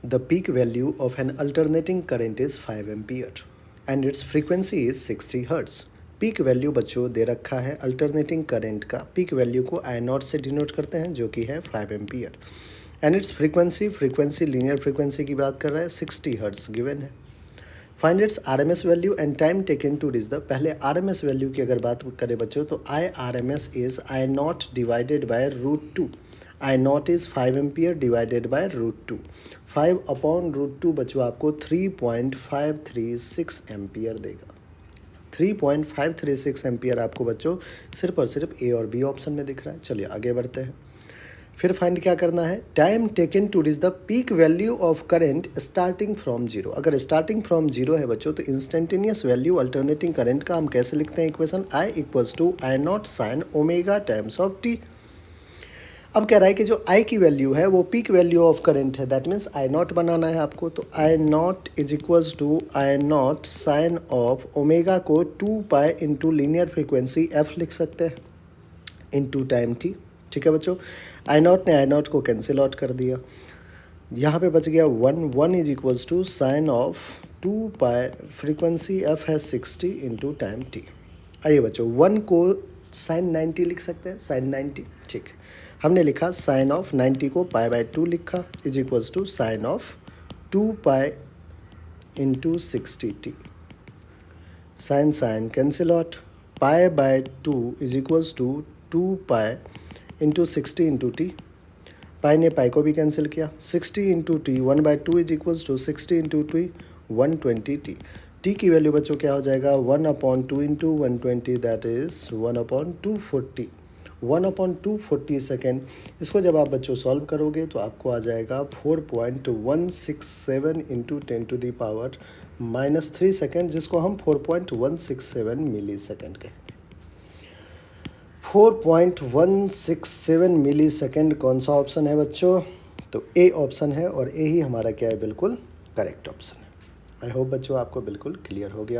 The peak value of an alternating current is 5 ampere and its frequency is 60 hertz. Peak value बच्चों दे रखा है alternating current का। Peak value को आई not से denote करते हैं जो कि है 5 ampere and its frequency linear frequency की बात कर रहा है 60 हर्ट्ज गिवन है। Find its RMS value and time taken to reach the. पहले आरएमएस वैल्यू की अगर बात करें बच्चों तो I R M S is I naught divided by root 2। I naught is 5 ampere divided by root 2। 5/√2 बच्चों आपको 3.536 एम्पियर देगा। 3.536 एम्पियर आपको बच्चों सिर्फ और सिर्फ ए और बी ऑप्शन में दिख रहा है। चलिए आगे बढ़ते हैं। फिर फाइंड क्या करना है, time taken to reach the peak value of current starting from zero. अगर स्टार्टिंग फ्रॉम जीरो है बच्चों तो इंस्टेंटेनियस वैल्यू अल्टरनेटिंग करंट का हम कैसे लिखते हैं equation, I equals to I naught sine omega times of T. अब कह रहा है कि जो आई की वैल्यू है वो पीक वैल्यू ऑफ करंट है, दैट मीन्स आई नॉट बनाना है आपको। तो I naught is equals to I naught sine of omega को 2 pi into linear frequency F लिख सकते हैं इंटू टाइम टी। ठीक है बच्चों, आई नॉट ने आई नॉट को कैंसिल आउट कर दिया, यहाँ पे बच गया 1 is equals to sine of 2 pi, frequency F है 60 इंटू टाइम टी। आइए बच्चों 1 को साइन 90 लिख सकते हैं, साइन 90। ठीक, हमने लिखा साइन ऑफ 90 को पाई/2 लिखा is equals to sine of 2 pi into 60 T. Sine sine cancel out, pi is equals to 2 pi into 60 into T. Pi ने पाई को भी कैंसिल किया, 60 into T 1/2 is equals to 60 into T 120 T. T की value बच्चों क्या हो जाएगा, 1/2 into 120 that is 1/240। 1/240 second. इसको जब आप बच्चों सॉल्व करोगे तो आपको आ जाएगा 4.167 इंटू 10⁻³ सेकेंड, जिसको हम 4.167 मिली सेकेंड कहेंगे। 4.167 मिली सेकेंड कौन सा ऑप्शन है बच्चों, तो ए ऑप्शन है और ए ही हमारा क्या है, बिल्कुल करेक्ट ऑप्शन है। आई होप बच्चों आपको बिल्कुल क्लियर हो गया।